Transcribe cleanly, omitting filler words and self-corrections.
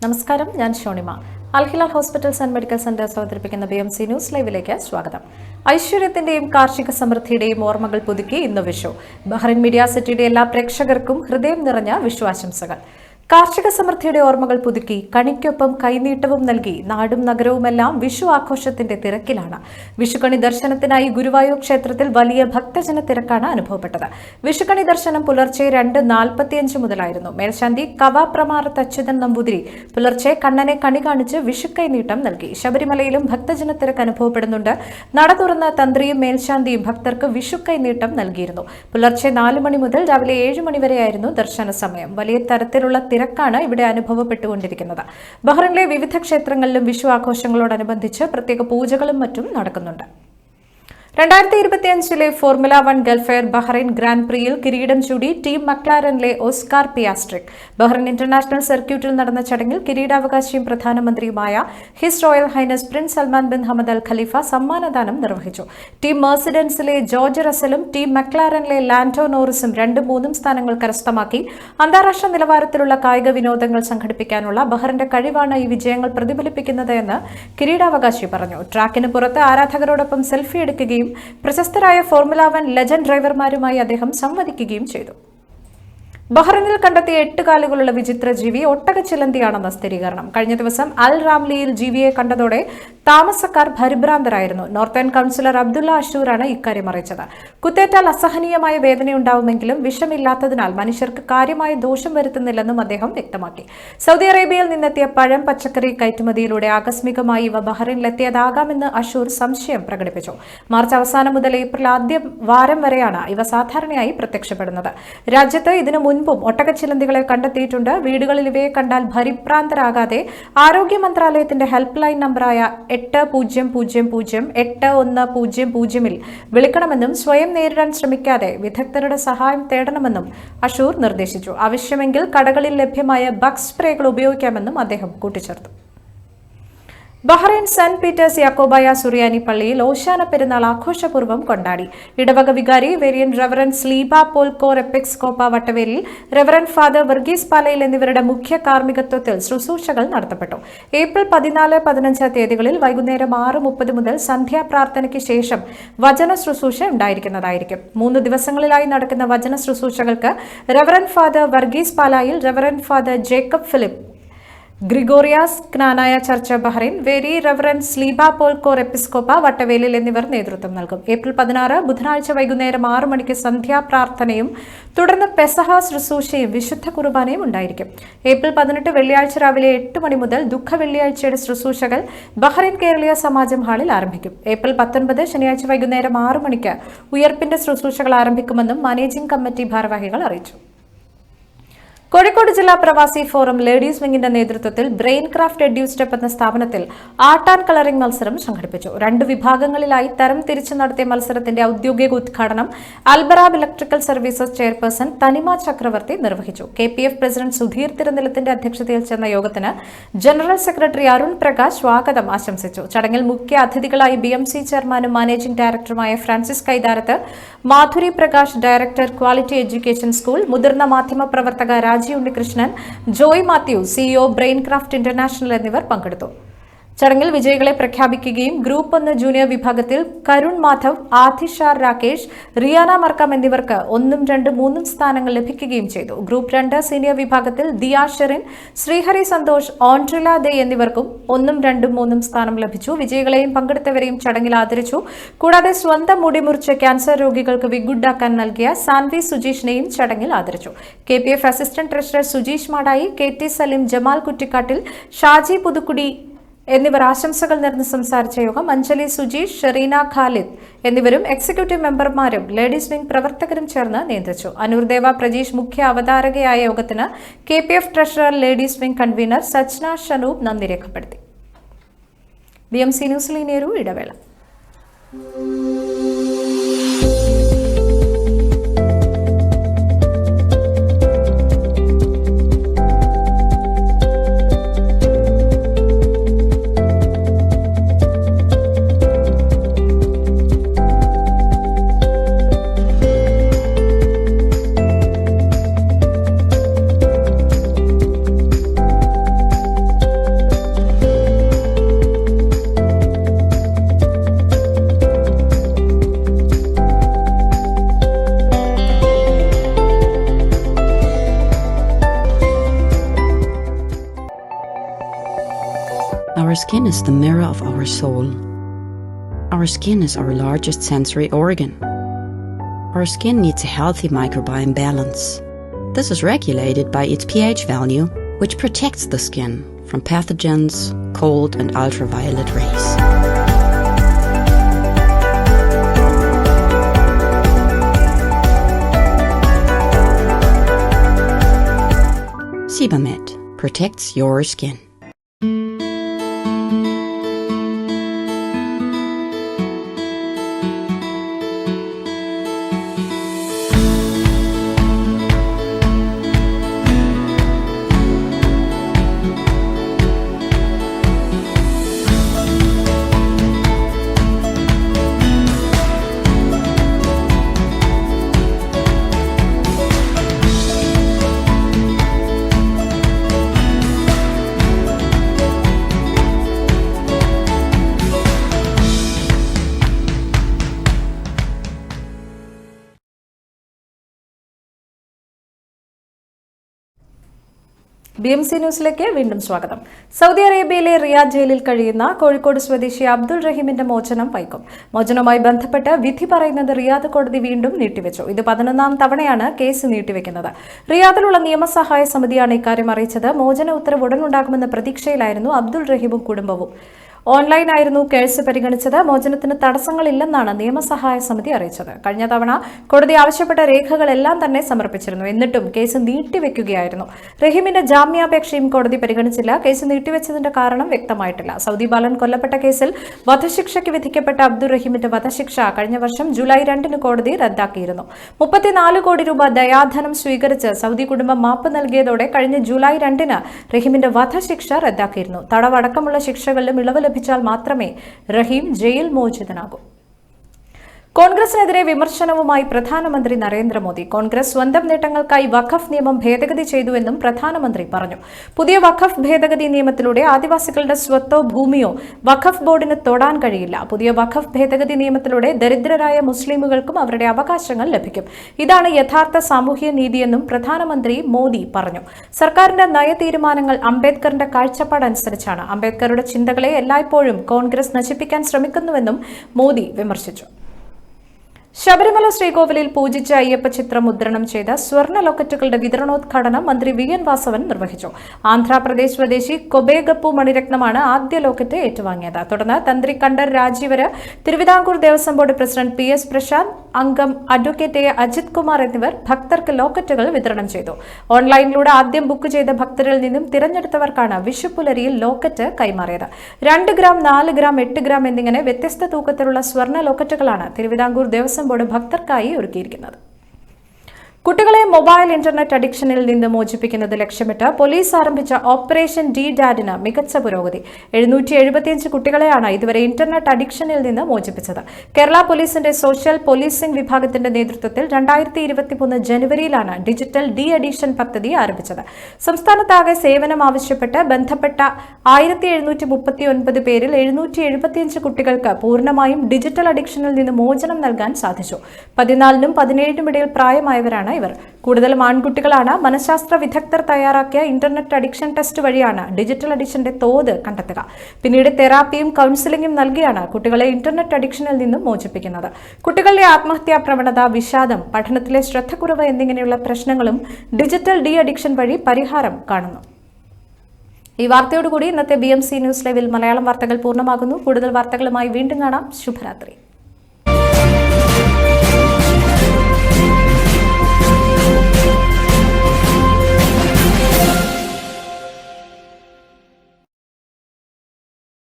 നമസ്കാരം, ഞാൻ Shonima. Al Hilal hospitals and medical centres അവതരിപ്പിക്കുന്ന BMC ന്യൂസ് ലൈവിലേക്ക് സ്വാഗതം. ഐശ്വര്യത്തിന്റെയും കാർഷിക സമൃദ്ധിയുടെയും ഓർമ്മകൾ പുതുക്കി ഇന്ന് വിഷു. ബഹ്റൈൻ മീഡിയ സിറ്റിയുടെ എല്ലാ പ്രേക്ഷകർക്കും ഹൃദയം നിറഞ്ഞ വിഷു ആശംസകൾ. കാർഷിക സമൃദ്ധിയുടെ ഓർമ്മകൾ പുതുക്കി കണിക്കൊപ്പം കൈനീട്ടവും നൽകി നാടും നഗരവുമെല്ലാം വിഷു ആഘോഷത്തിന്റെ തിരക്കിലാണ്. വിഷുക്കണി ദർശനത്തിനായി ഗുരുവായൂർ ക്ഷേത്രത്തിൽ വലിയ ഭക്തജന തിരക്കാണ് അനുഭവപ്പെട്ടത്. വിഷുക്കണി ദർശനം പുലർച്ചെ 2:45 മുതലായിരുന്നു. മേൽശാന്തി കവാപ്രമാറത്ത് അച്യുതൻ നമ്പൂതിരി പുലർച്ചെ കണ്ണനെ കണി കാണിച്ച് വിഷുക്കൈനീട്ടം നൽകി. ശബരിമലയിലും ഭക്തജന തിരക്ക് അനുഭവപ്പെടുന്നുണ്ട്. നട തുറന്ന തന്ത്രിയും മേൽശാന്തിയും ഭക്തർക്ക് വിഷുക്കൈനീട്ടം നൽകിയിരുന്നു. പുലർച്ചെ 4 മണി മുതൽ രാവിലെ 7 മണി വരെയായിരുന്നു ദർശന സമയം. വലിയ തരത്തിലുള്ള തിരക്കാണ് ഇവിടെ അനുഭവപ്പെട്ടുകൊണ്ടിരിക്കുന്നത്. ബഹ്റൈനിലെ വിവിധ ക്ഷേത്രങ്ങളിലും വിഷു ആഘോഷങ്ങളോടനുബന്ധിച്ച് പ്രത്യേക പൂജകളും മറ്റും നടക്കുന്നുണ്ട്. 2025 ഫോർമുല 1 ഗൾഫെയർ ബഹ്റൈൻ ഗ്രാൻഡ് പ്രിയിൽ കിരീടം ചൂടി ടീം മക്ലാരനിലെ ഓസ്കാർ പിയാസ്ട്രിക്. ബഹ്റൈൻ ഇന്റർനാഷണൽ സർക്യൂട്ടിൽ നടന്ന ചടങ്ങിൽ കിരീടാവകാശിയും പ്രധാനമന്ത്രിയുമായ His Royal Highness Prince Salman bin Hamad Al Khalifa സമ്മാനദാനം നിർവഹിച്ചു. ടീം മെർസിഡൻസിലെ ജോർജ് റസലും ടീം മക്ലാരനിലെ ലാൻഡോ നോറിസും 2-3 സ്ഥാനങ്ങൾ കരസ്ഥമാക്കി. അന്താരാഷ്ട്ര നിലവാരത്തിലുള്ള കായിക വിനോദങ്ങൾ സംഘടിപ്പിക്കാനുള്ള ബഹ്റൈന്റെ കഴിവാണ് ഈ വിജയങ്ങൾ പ്രതിഫലിപ്പിക്കുന്നത് എന്ന് കിരീടാവകാശി പറഞ്ഞു. ട്രാക്കിന് പുറത്ത് ആരാധകരോടൊപ്പം സെൽഫി എടുക്കുകയും പ്രശസ്തരായ ഫോർമുല 1 ലെജൻഡ് ഡ്രൈവർമാരുമായി അദ്ദേഹം സംവദിക്കുകയും ചെയ്തു. ബഹ്റൈനിൽ കണ്ടെത്തിയ 8 കാലുകളുള്ള വിചിത്ര ജീവി ഒട്ടകച്ചിലന്തിയാണെന്ന സ്ഥിരീകരണം. കഴിഞ്ഞ ദിവസം അൽ റാംലിയിൽ ജീവിയെ കണ്ടതോടെ താമസക്കാർ പരിഭ്രാന്തരായിരുന്നു. നോർത്തേൺ കൗൺസിലർ അബ്ദുള്ള അഷൂറാണ് ഇക്കാര്യം അറിയിച്ചത്. കുത്തേറ്റാൽ അസഹനീയമായ വേദനയുണ്ടാവുമെങ്കിലും വിഷമില്ലാത്തതിനാൽ മനുഷ്യർക്ക് കാര്യമായ ദോഷം വരുത്തുന്നില്ലെന്നും അദ്ദേഹം വ്യക്തമാക്കി. സൗദി അറേബ്യയിൽ നിന്നെത്തിയ പഴം പച്ചക്കറി കയറ്റുമതിയിലൂടെ ആകസ്മികമായി ഇവ ബഹ്റൈനിലെത്തിയതാകാമെന്ന് അഷൂർ സംശയം പ്രകടിപ്പിച്ചു. മാർച്ച് അവസാനം മുതൽ ഏപ്രിൽ ആദ്യ വാരം വരെയാണ് ഇവ സാധാരണയായി പ്രത്യക്ഷപ്പെടുന്നത്. രാജ്യത്ത് ഇതിനു മുൻപും ഒട്ടകച്ചിലന്തികളെ കണ്ടെത്തിയിട്ടുണ്ട്. വീടുകളിൽ ഇവയെ കണ്ടാൽ പരിഭ്രാന്തരാകാതെ ആരോഗ്യ മന്ത്രാലയത്തിന്റെ ഹെൽപ്പ് ലൈൻ നമ്പറായ 8000-8100-ൽ വിളിക്കണമെന്നും സ്വയം നേരിടാൻ ശ്രമിക്കാതെ വിദഗ്ധരുടെ സഹായം തേടണമെന്നും അഷൂർ നിർദ്ദേശിച്ചു. ആവശ്യമെങ്കിൽ കടകളിൽ ലഭ്യമായ ബഗ് സ്പ്രേകൾ ഉപയോഗിക്കാമെന്നും അദ്ദേഹം കൂട്ടിച്ചേർത്തു. Bahrain Saint Peter's Yakobaya Suriyani പള്ളിയിൽ ഓശാന പെരുന്നാൾ ആഘോഷപൂർവ്വം കൊണ്ടാടി. ഇടവക വികാരി very reverend Sleeba Paul Cor Episcopa Vattavelil, reverend father Varghese Palayil എന്നിവരുടെ മുഖ്യ കാർമ്മികത്വത്തിൽ ശുശ്രൂഷകൾ നടത്തപ്പെട്ടു. ഏപ്രിൽ 14-15 തീയതികളിൽ വൈകുന്നേരം 6:30 മുതൽ സന്ധ്യാപ്രാർത്ഥനയ്ക്ക് ശേഷം വചന ശുശ്രൂഷ ഉണ്ടായിരിക്കുന്നതായിരിക്കും. 3 ദിവസങ്ങളിലായി നടക്കുന്ന വചന ശുശ്രൂഷകൾക്ക് reverend father Varghese Palayil, reverend father Jacob Philip Gregorios Knanaya church Bahrain, very reverend Sleeba Paul Cor Episcopa Vattavelil എന്നിവർ നേതൃത്വം നൽകും. ഏപ്രിൽ 16 ബുധനാഴ്ച വൈകുന്നേരം 6 മണിക്ക് സന്ധ്യാപ്രാർത്ഥനയും തുടർന്ന് പെസഹ ശുശ്രൂഷയും വിശുദ്ധ കുർബാനയും ഉണ്ടായിരിക്കും. ഏപ്രിൽ 18 വെള്ളിയാഴ്ച രാവിലെ 8 മണി മുതൽ ദുഃഖ വെള്ളിയാഴ്ചയുടെ ശുശ്രൂഷകൾ ബഹ്റൈൻ കേരളീയ സമാജം ഹാളിൽ ആരംഭിക്കും. ഏപ്രിൽ 19 ശനിയാഴ്ച വൈകുന്നേരം 6 മണിക്ക് ഉയർപ്പിന്റെ ശുശ്രൂഷകൾ ആരംഭിക്കുമെന്നും മാനേജിംഗ് കമ്മിറ്റി ഭാരവാഹികൾ അറിയിച്ചു. കോഴിക്കോട് ജില്ലാ പ്രവാസി ഫോറം ലേഡീസ് വിംഗിന്റെ നേതൃത്വത്തിൽ ബ്രെയിൻ ക്രാഫ്റ്റ് എഡ്യൂസ്റ്റെപ്പ് എന്ന സ്ഥാപനത്തിൽ ആർട്ട് ആൻഡ് കളറിംഗ് മത്സരം സംഘടിപ്പിച്ചു. 2 വിഭാഗങ്ങളിലായി തരം തിരിച്ചു നടത്തിയ മത്സരത്തിന്റെ ഔദ്യോഗിക ഉദ്ഘാടനം അൽബറാബ് ഇലക്ട്രിക്കൽ സർവീസസ് ചെയർപേഴ്സൺ തനിമ ചക്രവർത്തി നിർവഹിച്ചു. KPF പ്രസിഡന്റ് സുധീർ തിരുനിലത്തിന്റെ അധ്യക്ഷതയിൽ ചേർന്ന യോഗത്തിന് ജനറൽ സെക്രട്ടറി അരുൺ പ്രകാശ് സ്വാഗതം ആശംസിച്ചു. ചടങ്ങിൽ മുഖ്യ അതിഥികളായി BMC ചെയർമാനും മാനേജിംഗ് ഡയറക്ടറുമായ Francis Kaitharath, Madhuri Prakash director quality education school, മുതിർന്ന മാധ്യമ പ്രവർത്തക രാജി Unnikrishnan, Joy Mathew CEO brain craft international എന്നിവർ പങ്കെടുത്തു. ചടങ്ങിൽ വിജയികളെ പ്രഖ്യാപിക്കുകയും ഗ്രൂപ്പ് 1 ജൂനിയർ വിഭാഗത്തിൽ കരുൺ മാധവ്, ആധിഷാർ രാകേഷ്, റിയാന മർക്കം എന്നിവർക്ക് 1, 2, 3 സ്ഥാനങ്ങൾ ലഭിക്കുകയും ചെയ്തു. ഗ്രൂപ്പ് 2 സീനിയർ വിഭാഗത്തിൽ ദിയ ഷെറിൻ, ശ്രീഹരി സന്തോഷ്, ഓൺട്രില ദേ എന്നിവർക്കും 1, 2, 3 സ്ഥാനം ലഭിച്ചു. വിജയികളെയും പങ്കെടുത്തവരെയും ചടങ്ങിൽ ആദരിച്ചു. കൂടാതെ സ്വന്തം മുടി മുറിച്ച് ക്യാൻസർ രോഗികൾക്ക് വിഗുഡാക്കാൻ നൽകിയ സാൻവി സുജീഷിനെയും ചടങ്ങിൽ ആദരിച്ചു. KPF assistant treasurer Sujeesh Madayi, KT Saleem, Jamal Kuttikkattil, Shaji Puthukkudi എന്നിവർ ആശംസകൾ നേർന്ന് സംസാരിച്ച യോഗം അഞ്ജലി സുജീഷ്, ഷെറീന ഖാലിദ് എന്നിവരും എക്സിക്യൂട്ടീവ് മെമ്പർമാരും ലേഡീസ് വിംഗ് പ്രവർത്തകരും ചേർന്ന് നിയന്ത്രിച്ചു. അനൂർദേവ പ്രജീഷ് മുഖ്യ അവതാരകയായ യോഗത്തിന് KPF treasurer ladies wing convener Sachna Shanoob നന്ദി രേഖപ്പെടുത്തി. BMC ന്യൂസിൽ ഇനിയൊരു ഇടവേള. Our skin is the mirror of our soul. Our skin is our largest sensory organ. Our skin needs a healthy microbiome balance. This is regulated by its pH value, which protects the skin from pathogens, cold and ultraviolet rays. Sebamed protects your skin. BMC ന്യൂസിലേക്ക് വീണ്ടും സ്വാഗതം. Saudi അറേബ്യയിലെ Riyadh ജയിലിൽ കഴിയുന്ന കോഴിക്കോട് സ്വദേശി അബ്ദുൾ റഹീമിന്റെ മോചനം വൈകും. മോചനവുമായി ബന്ധപ്പെട്ട് വിധി പറയുന്നത് റിയാദ് കോടതി വീണ്ടും നീട്ടിവെച്ചു. ഇത് 11ാം തവണയാണ് കേസ് നീട്ടിവെക്കുന്നത്. റിയാദിലുള്ള നിയമസഹായ സമിതിയാണ് ഇക്കാര്യം അറിയിച്ചത്. മോചന ഉത്തരവ് ഉടനുണ്ടാകുമെന്ന പ്രതീക്ഷയിലായിരുന്നു അബ്ദുൾ റഹീമും കുടുംബവും. ഓൺലൈനായിരുന്നു കേസ് പരിഗണിച്ചത്. മോചനത്തിന് തടസ്സങ്ങളില്ലെന്നാണ് നിയമസഹായ സമിതി അറിയിച്ചത്. കഴിഞ്ഞ തവണ കോടതി ആവശ്യപ്പെട്ട രേഖകളെല്ലാം തന്നെ സമർപ്പിച്ചിരുന്നു. എന്നിട്ടും കേസ് നീട്ടിവെക്കുകയായിരുന്നു. റഹീമിന്റെ ജാമ്യാപേക്ഷയും കോടതി പരിഗണിച്ചില്ല. കേസ് നീട്ടിവെച്ചതിന്റെ കാരണം വ്യക്തമായിട്ടില്ല. സൗദി ബാലൻ കൊല്ലപ്പെട്ട കേസിൽ വധശിക്ഷയ്ക്ക് വിധിക്കപ്പെട്ട അബ്ദുൾ റഹീമിന്റെ വധശിക്ഷ കഴിഞ്ഞ വർഷം ജൂലൈ 2 കോടതി റദ്ദാക്കിയിരുന്നു. 34 കോടി രൂപ ദയാധനം സ്വീകരിച്ച് സൗദി കുടുംബം മാപ്പ് നൽകിയതോടെ കഴിഞ്ഞ ജൂലൈ 2 റഹീമിന്റെ വധശിക്ഷ റദ്ദാക്കിയിരുന്നു. തടവടക്കമുള്ള ശിക്ഷകളിലും ഇളവ് ലഭിച്ചാൽ മാത്രമേ റഹീം ജയിൽ മോചിതനാകൂ. കോൺഗ്രസിനെതിരെ വിമർശനവുമായി പ്രധാനമന്ത്രി നരേന്ദ്രമോദി. കോൺഗ്രസ് സ്വന്തം നേട്ടങ്ങൾക്കായി വഖഫ് നിയമം ഭേദഗതി ചെയ്തുവെന്നും പ്രധാനമന്ത്രി പറഞ്ഞു. പുതിയ വഖഫ് ഭേദഗതി നിയമത്തിലൂടെ ആദിവാസികളുടെ സ്വത്തോ ഭൂമിയോ വഖഫ് ബോർഡിന് തൊടാൻ കഴിയില്ല. പുതിയ വഖഫ് ഭേദഗതി നിയമത്തിലൂടെ ദരിദ്രരായ മുസ്ലിമുകൾക്കും അവരുടെ അവകാശങ്ങൾ ലഭിക്കും. ഇതാണ് യഥാർത്ഥ സാമൂഹ്യ നീതിയെന്നും പ്രധാനമന്ത്രി മോദി പറഞ്ഞു. സർക്കാരിന്റെ നയതീരുമാനങ്ങൾ അംബേദ്കറിന്റെ കാഴ്ചപ്പാടനുസരിച്ചാണ്. അംബേദ്കറുടെ ചിന്തകളെ എല്ലായ്പ്പോഴും കോൺഗ്രസ് നശിപ്പിക്കാൻ ശ്രമിക്കുന്നുവെന്നും മോദി വിമർശിച്ചു. ശബരിമല ശ്രീകോവിലിൽ പൂജിച്ച അയ്യപ്പ ചിത്രം മുദ്രണം ചെയ്ത സ്വർണ്ണ ലോക്കറ്റുകളുടെ വിതരണോദ്ഘാടനം മന്ത്രി VN വാസവൻ നിർവഹിച്ചു. ആന്ധ്രാപ്രദേശ് സ്വദേശി കൊബേഗപ്പു മണിരത്നമാണ് ആദ്യ ലോക്കറ്റ് ഏറ്റുവാങ്ങിയത്. തുടർന്ന് തന്ത്രി Kandararu Rajeevaru, Travancore Devaswom board president PS Prashanth, അംഗം അഡ്വക്കേറ്റ് അജിത് കുമാർ എന്നിവർ ഭക്തർക്ക് ലോക്കറ്റുകൾ വിതരണം ചെയ്തു. ഓൺലൈനിലൂടെ ആദ്യം ബുക്ക് ചെയ്ത ഭക്തരിൽ നിന്നും തിരഞ്ഞെടുത്തവർക്കാണ് വിഷുപ്പുലരിയിൽ ലോക്കറ്റ് കൈമാറിയത്. 2 ഗ്രാം, 4 ഗ്രാം, 8 ഗ്രാം എന്നിങ്ങനെ വ്യത്യസ്ത തൂക്കത്തിലുള്ള സ്വർണ്ണ ലോക്കറ്റുകളാണ് തിരുവിതാംകൂർ ദേവസ്വം ബോർഡ് ഭക്തർക്കായി ഒരുക്കിയിരിക്കുന്നത്. കുട്ടികളെ മൊബൈൽ ഇന്റർനെറ്റ് അഡിക്ഷനിൽ നിന്ന് മോചിപ്പിക്കുന്നത് ലക്ഷ്യമിട്ട് പോലീസ് ആരംഭിച്ച ഓപ്പറേഷൻ DDAD-ന് മികച്ച പുരോഗതി. 775 കുട്ടികളെയാണ് ഇതുവരെ ഇന്റർനെറ്റ് അഡിക്ഷനിൽ നിന്ന് മോചിപ്പിച്ചത്. കേരള പോലീസിന്റെ സോഷ്യൽ പോലീസിംഗ് വിഭാഗത്തിന്റെ നേതൃത്വത്തിൽ 2023 ജനുവരിയിലാണ് ഡിജിറ്റൽ ഡി അഡിക്ഷൻ പദ്ധതി ആരംഭിച്ചത്. സംസ്ഥാനത്താകെ സേവനം ആവശ്യപ്പെട്ട് ബന്ധപ്പെട്ട 1739 പേരിൽ 775 കുട്ടികൾക്ക് പൂർണ്ണമായും ഡിജിറ്റൽ അഡിക്ഷനിൽ നിന്ന് മോചനം നൽകാൻ സാധിച്ചു. 14-നും 17-നും ഇടയിൽ പ്രായമായവരാണ് ഇവർ. കൂടുതലും ആൺകുട്ടികളാണ്. മനഃശാസ്ത്ര വിദഗ്ധർ തയ്യാറാക്കിയ ഇന്റർനെറ്റ് അഡിക്ഷൻ ടെസ്റ്റ് വഴിയാണ് ഡിജിറ്റൽ അഡിക്ഷന്റെ തോത് കണ്ടെത്തുക. പിന്നീട് തെറാപ്പിയും കൗൺസിലിംഗും നൽകിയാണ് കുട്ടികളെ ഇന്റർനെറ്റ് അഡിക്ഷനിൽ നിന്നും മോചിപ്പിക്കുന്നത്. കുട്ടികളുടെ ആത്മഹത്യാ പ്രവണത, വിഷാദം, പഠനത്തിലെ ശ്രദ്ധക്കുറവ് എന്നിങ്ങനെയുള്ള പ്രശ്നങ്ങളും ഡിജിറ്റൽ ഡി അഡിക്ഷൻ വഴി പരിഹാരം കാണുന്നു. ഈ വാർത്തയോടുകൂടി ഇന്നത്തെ BMC ന്യൂസ് ലൈവിൽ മലയാളം വാർത്തകൾ പൂർണ്ണമാകുന്നു. കൂടുതൽ വാർത്തകളുമായി വീണ്ടും കാണാം. ശുഭരാത്രി.